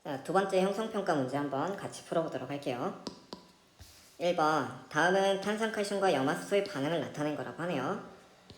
자, 두 번째 형성평가 문제 한번 같이 풀어보도록 할게요. 1번, 다음은 탄산칼슘과 염화수소의 반응을 나타낸 거라고 하네요.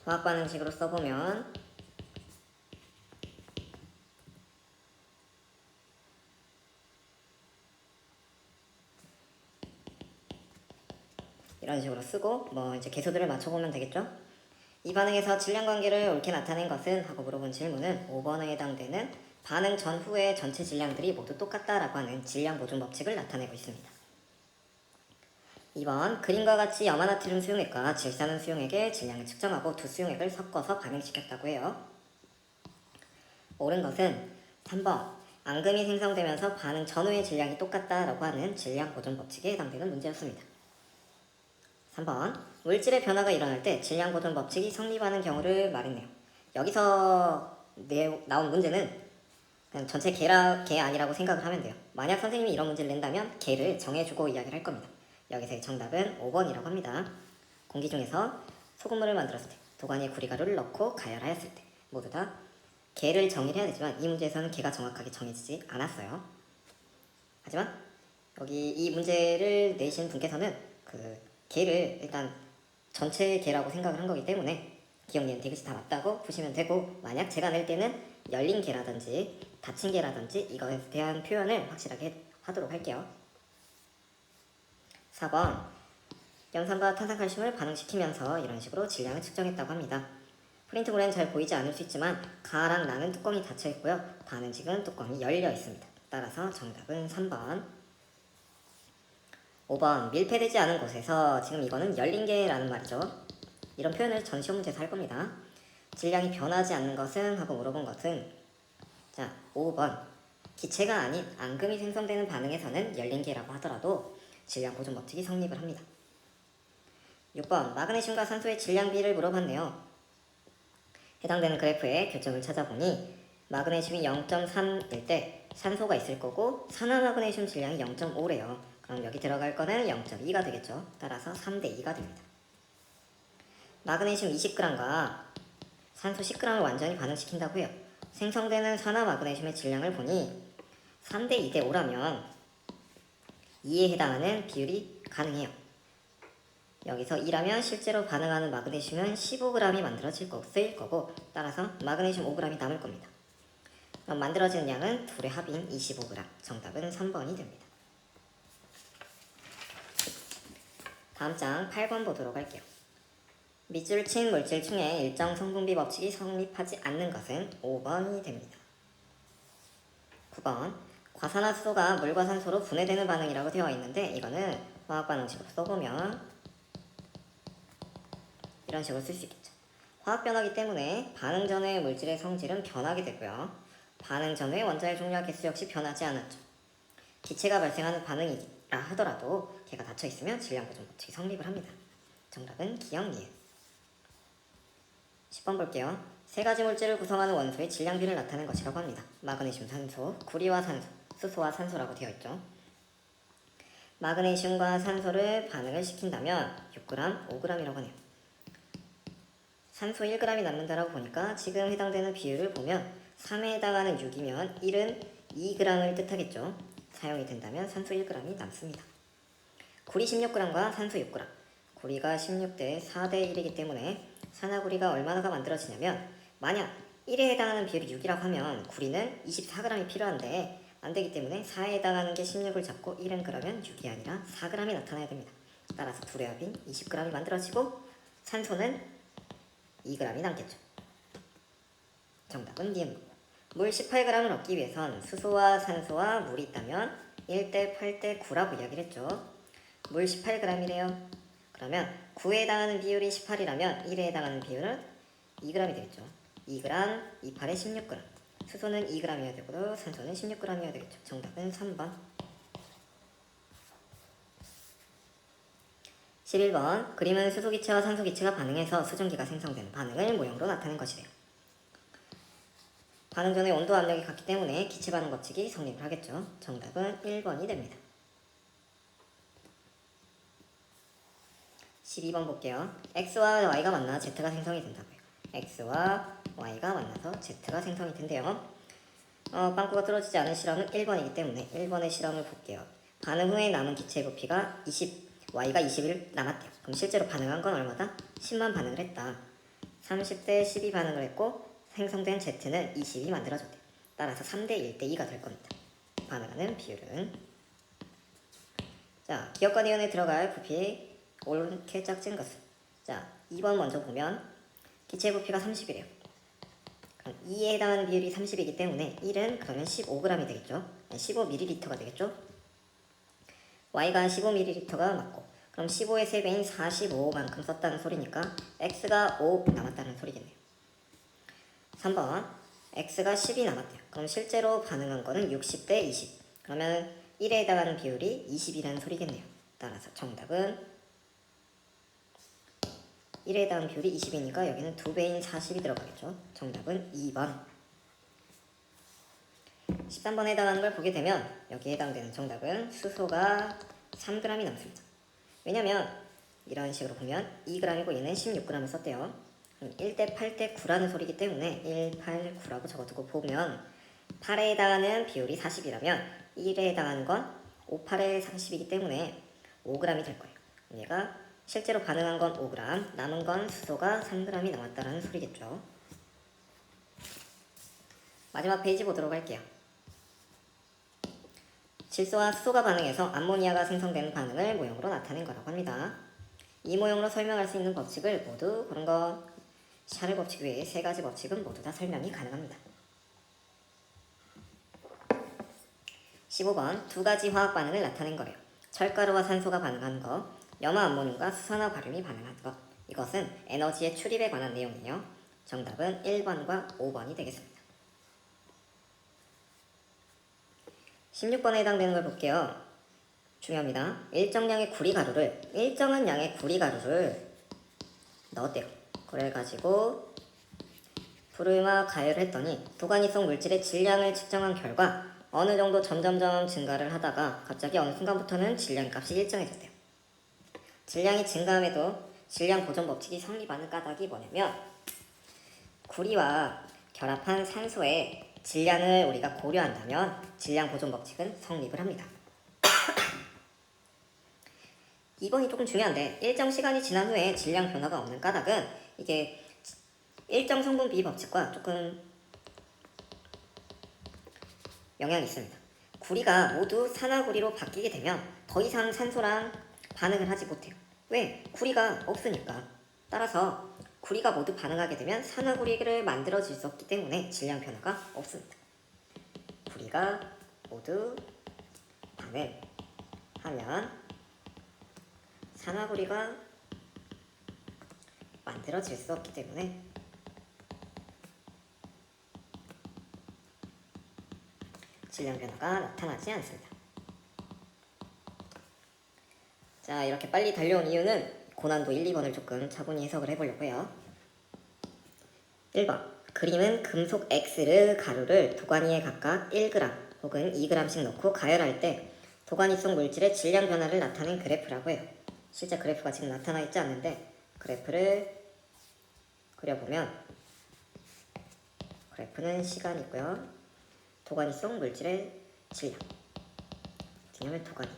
화학반응식으로 써보면 이런 식으로 쓰고 이제 개수들을 맞춰보면 되겠죠? 이 반응에서 질량 관계를 옳게 나타낸 것은? 하고 물어본 질문은 5번에 해당되는 반응 전후의 전체 질량들이 모두 똑같다라고 하는 질량 보존 법칙을 나타내고 있습니다. 2번, 그림과 같이 염화나트륨 수용액과 질산은 수용액의 질량을 측정하고 두 수용액을 섞어서 반응시켰다고 해요. 옳은 것은 3번, 앙금이 생성되면서 반응 전후의 질량이 똑같다라고 하는 질량 보존 법칙에 해당되는 문제였습니다. 3번, 물질의 변화가 일어날 때 질량 보존 법칙이 성립하는 경우를 말했네요. 여기서 나온 문제는 그냥 전체 개 아니라고 생각을 하면 돼요. 만약 선생님이 이런 문제를 낸다면 개를 정해주고 이야기를 할 겁니다. 여기서의 정답은 5번이라고 합니다. 공기 중에서 소금물을 만들었을 때, 도가니에 구리가루를 넣고 가열하였을 때 모두 다 개를 정의를 해야 되지만 이 문제에서는 개가 정확하게 정해지지 않았어요. 하지만 여기 이 문제를 내신 분께서는 그 개를 일단 전체 개라고 생각을 한 거기 때문에 기억, 니은, 디귿이 다 맞다고 보시면 되고, 만약 제가 낼 때는 열린 개라든지 닫힌 개라든지 이거에 대한 표현을 확실하게 하도록 할게요. 4번, 염산과 탄산칼슘을 반응시키면서 이런 식으로 질량을 측정했다고 합니다. 프린트물에는 잘 보이지 않을 수 있지만 가랑 나는 뚜껑이 닫혀 있고요. 반응식은 뚜껑이 열려 있습니다. 따라서 정답은 3번. 5번, 밀폐되지 않은 곳에서, 지금 이거는 열린 개라는 말이죠. 이런 표현을 전 시험 문제에서 할 겁니다. 질량이 변하지 않는 것은? 하고 물어본 것은, 자, 5번, 기체가 아닌 앙금이 생성되는 반응에서는 열린 개라고 하더라도 질량 보존 법칙이 성립을 합니다. 6번, 마그네슘과 산소의 질량 비를 물어봤네요. 해당되는 그래프의 교점을 찾아보니 마그네슘이 0.3일 때 산소가 있을 거고 산화마그네슘 질량이 0.5래요. 그럼 여기 들어갈 거는 0.2가 되겠죠. 따라서 3대2가 됩니다. 마그네슘 20g과 산소 10g을 완전히 반응시킨다고 해요. 생성되는 산화마그네슘의 질량을 보니 3대2대 5라면 2에 해당하는 비율이 가능해요. 여기서 2라면 실제로 반응하는 마그네슘은 15g이 쓰일 거고, 따라서 마그네슘 5g이 남을 겁니다. 그럼 만들어지는 양은 둘의 합인 25g. 정답은 3번이 됩니다. 다음 장 8번 보도록 할게요. 밑줄 친 물질 중에 일정 성분비 법칙이 성립하지 않는 것은? 5번이 됩니다. 9번, 과산화수소가 물과 산소로 분해되는 반응이라고 되어 있는데 이거는 화학반응식으로 써보면 이런 식으로 쓸 수 있겠죠. 화학 변화기 때문에 반응 전후의 물질의 성질은 변하게 되고요. 반응 전후의 원자의 종류와 개수 역시 변하지 않았죠. 기체가 발생하는 반응이라 하더라도 걔가 닫혀 있으면 질량 보존 법칙이 성립을 합니다. 정답은 기억, 니은. 10번 볼게요. 세 가지 물질을 구성하는 원소의 질량비를 나타낸 것이라고 합니다. 마그네슘, 산소, 구리와 산소, 수소와 산소라고 되어 있죠. 마그네슘과 산소를 반응을 시킨다면 6g, 5g이라고 하네요. 산소 1g이 남는다라고 보니까 지금 해당되는 비율을 보면 3에 해당하는 6이면 1은 2g을 뜻하겠죠. 사용이 된다면 산소 1g이 남습니다. 구리 16g과 산소 6g. 구리가 16대 4대 1이기 때문에 산화구리가 얼마나가 만들어지냐면, 만약 1에 해당하는 비율이 6이라고 하면 구리는 24g이 필요한데 안되기 때문에 4에 해당하는 게 16을 잡고 1은 그러면 6이 아니라 4g이 나타나야 됩니다. 따라서 둘의 합인 20g이 만들어지고 산소는 2g이 남겠죠. 정답은 니은. 물 18g을 얻기 위해선 수소와 산소와 물이 있다면 1대 8대 9라고 이야기를 했죠. 물 18g이래요. 그러면 9에 해당하는 비율이 18이라면 1에 해당하는 비율은 2g이 되겠죠. 2g, 28에 16g. 수소는 2g이어야 되고 산소는 16g이어야 되겠죠. 정답은 3번. 11번, 그림은 수소기체와 산소기체가 반응해서 수증기가 생성되는 반응을 모형으로 나타낸 것이래요. 반응 전의 온도 압력이 같기 때문에 기체 반응 법칙이 성립을 하겠죠. 정답은 1번이 됩니다. 12번 볼게요. X와 Y가 만나 Z가 생성이 된다고요. X와 Y가 만나서 Z가 생성이 된대요. 빵꾸가 뚫어지지 않은 실험은 1번이기 때문에 1번의 실험을 볼게요. 반응 후에 남은 기체의 부피가 Y가 21 남았대요. 그럼 실제로 반응한 건 얼마다? 10만 반응을 했다. 30대 12 반응을 했고 생성된 Z는 20이 만들어졌대요. 따라서 3대 1대 2가 될 겁니다. 반응하는 비율은. 자, 기억과 니은에 들어갈 부피 옳게 짝진 것은. 자, 2번 먼저 보면 기체 부피가 30이래요. 그럼 2에 해당하는 비율이 30이기 때문에 1은 그러면 15g이 되겠죠. 15ml가 되겠죠. Y가 15ml가 맞고, 그럼 15의 3배인 45만큼 썼다는 소리니까 X가 5 남았다는 소리겠네요. 3번 X가 10이 남았대요. 그럼 실제로 반응한 거는 60대 20. 그러면 1에 해당하는 비율이 20이라는 소리겠네요. 따라서 정답은 1에 해당하는 비율이 20이니까 여기는 2배인 40이 들어가겠죠. 정답은 2번. 13번에 해당하는 걸 보게 되면 여기에 해당되는 정답은 수소가 3g이 남습니다. 왜냐면 이런 식으로 보면 2g이고 얘는 16g을 썼대요. 1대 8대 9라는 소리이기 때문에 1, 8, 9라고 적어두고 보면 8에 해당하는 비율이 40이라면 1에 해당하는 건 5, 8에 40이기 때문에 5g이 될 거예요. 얘가 실제로 반응한 건 5g, 남은 건 수소가 3g이 남았다는 소리겠죠. 마지막 페이지 보도록 할게요. 질소와 수소가 반응해서 암모니아가 생성되는 반응을 모형으로 나타낸 거라고 합니다. 이 모형으로 설명할 수 있는 법칙을 모두 고른 것. 샤를 법칙 외에 3가지 법칙은 모두 다 설명이 가능합니다. 15번 2가지 화학 반응을 나타낸 거래요. 철가루와 산소가 반응하는 것, 염화 암모늄과 수산화 바륨이 반응하는 것. 이것은 에너지의 출입에 관한 내용이에요. 정답은 1번과 5번이 되겠습니다. 16번에 해당되는 걸 볼게요. 중요합니다. 일정한 양의 구리가루를 넣었대요. 그래가지고 불을막 가열을 했더니 도가니성 물질의 질량을 측정한 결과 어느 정도 점점점 증가를 하다가 갑자기 어느 순간부터는 질량 값이 일정해졌대요. 질량이 증가함에도 질량 보존 법칙이 성립하는 까닭이 뭐냐면 구리와 결합한 산소의 질량을 우리가 고려한다면 질량 보존 법칙은 성립을 합니다. 2번이 조금 중요한데 일정 시간이 지난 후에 질량 변화가 없는 까닭은 이게 일정 성분 비위 법칙과 조금 영향이 있습니다. 구리가 모두 산화구리로 바뀌게 되면 더 이상 산소랑 반응을 하지 못해요. 왜? 구리가 없으니까. 따라서 구리가 모두 반응하게 되면 산화구리를 만들어질 수 없기 때문에 질량 변화가 없습니다. 구리가 모두 반응하면 산화구리가 만들어질 수 없기 때문에 질량 변화가 나타나지 않습니다. 자, 이렇게 빨리 달려온 이유는 고난도 1, 2번을 조금 차분히 해석을 해보려고 해요. 1번 그림은 금속 X를 가루를 도가니에 각각 1g 혹은 2g씩 넣고 가열할 때 도가니성 물질의 질량 변화를 나타낸 그래프라고 해요. 실제 그래프가 지금 나타나 있지 않는데 그래프를 그려보면 그래프는 시간이고요. 도가니성 물질의 질량 왜냐면 도가니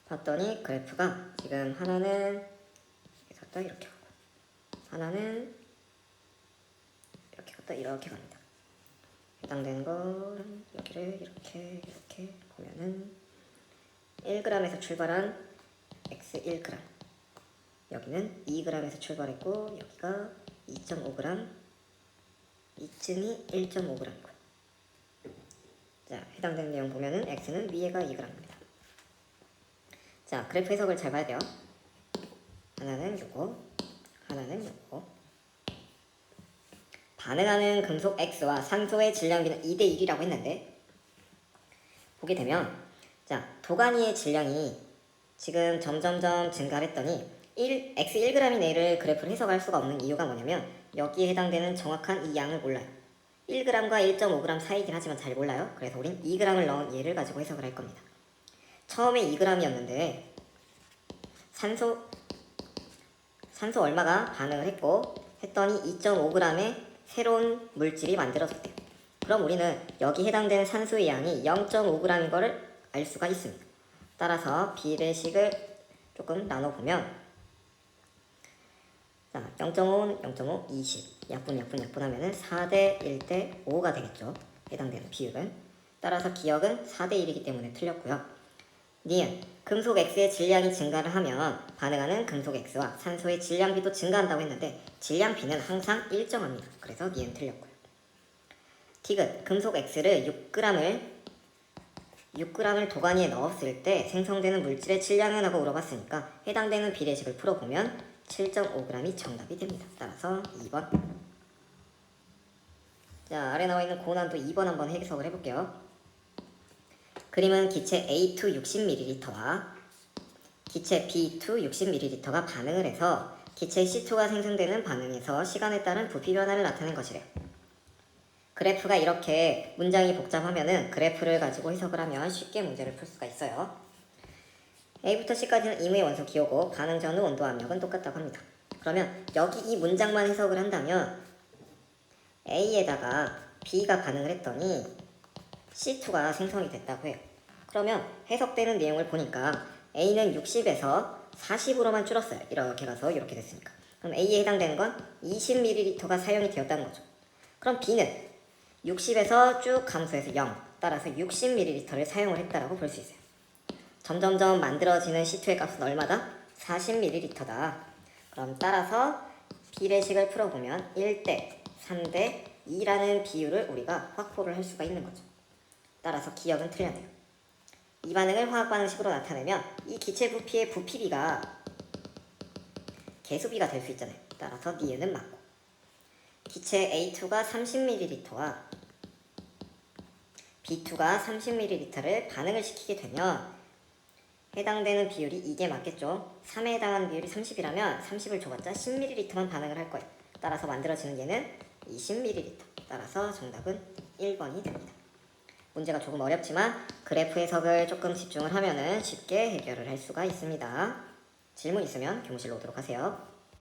봤더니 그래프가 지금 하나는 이렇게 가고 하나는 이렇게 갔다 이렇게 갑니다. 해당되는 건 여기를 이렇게 보면은 1g에서 출발한 x 1g 여기는 2g에서 출발했고 여기가 2.5g 이쯤이 1.5g이고 자 해당되는 내용 보면은 x는 위에가 2g입니다. 자 그래프 해석을 잘 봐야 돼요. 하나는 요거 하나는 요거 반응하는 금속 X와 산소의 질량비는 2대 1이라고 했는데 보게 되면 자 도가니의 질량이 지금 점점점 증가를 했더니 X 1g 이내를 그래프를 해석할 수가 없는 이유가 뭐냐면 여기에 해당되는 정확한 이 양을 몰라요. 1g과 1.5g 사이긴 하지만 잘 몰라요. 그래서 우린 2g을 넣은 얘를 가지고 해석을 할 겁니다. 처음에 2g이었는데 산소 얼마가 반응을 했고 했더니 2.5g의 새로운 물질이 만들어졌대요. 그럼 우리는 여기 해당되는 산소의 양이 0.5g인 거를 알 수가 있습니다. 따라서 비례식을 조금 나눠보면 자, 0.5는 0.5, 20 약분 하면은 4대 1대 5가 되겠죠. 해당되는 비율은. 따라서 기억은 4대 1이기 때문에 틀렸고요. 니은 금속 X의 질량이 증가를 하면 반응하는 금속 X와 산소의 질량 B도 증가한다고 했는데 질량 B는 항상 일정합니다. 그래서 니은 틀렸고요. 디귿 금속 X를 6g을 도가니에 넣었을 때 생성되는 물질의 질량은 하고 물어봤으니까 해당되는 비례식을 풀어보면 7.5g이 정답이 됩니다. 따라서 2번. 자, 아래 나와 있는 고난도 2번 한번 해석을 해볼게요. 그림은 기체 A2 60ml와 기체 B2 60ml가 반응을 해서 기체 C2가 생성되는 반응에서 시간에 따른 부피 변화를 나타낸 것이래요. 그래프가 이렇게 문장이 복잡하면은 그래프를 가지고 해석을 하면 쉽게 문제를 풀 수가 있어요. A부터 C까지는 임의 원소 기호고 반응 전후 온도 압력은 똑같다고 합니다. 그러면 여기 이 문장만 해석을 한다면 A에다가 B가 반응을 했더니 C2가 생성이 됐다고 해요. 그러면 해석되는 내용을 보니까 A는 60에서 40으로만 줄었어요. 이렇게 가서 이렇게 됐으니까. 그럼 A에 해당되는 건 20ml가 사용이 되었다는 거죠. 그럼 B는 60에서 쭉 감소해서 0, 따라서 60ml를 사용을 했다라고 볼 수 있어요. 점점점 만들어지는 C2의 값은 얼마다? 40ml다. 그럼 따라서 비례식을 풀어보면 1대 3대 2라는 비율을 우리가 확보를 할 수가 있는 거죠. 따라서 기억은 틀렸네요. 이 반응을 화학 반응식으로 나타내면 이 기체 부피의 부피비가 계수비가 될 수 있잖아요. 따라서 니은은 맞고 기체 A2가 30ml와 B2가 30ml를 반응을 시키게 되면 해당되는 비율이 이게 맞겠죠. 3에 해당하는 비율이 30이라면 30을 줘봤자 10ml만 반응을 할 거예요. 따라서 만들어지는 얘는 20ml. 따라서 정답은 1번이 됩니다. 문제가 조금 어렵지만 그래프 해석을 조금 집중을 하면은 쉽게 해결을 할 수가 있습니다. 질문 있으면 교무실로 오도록 하세요.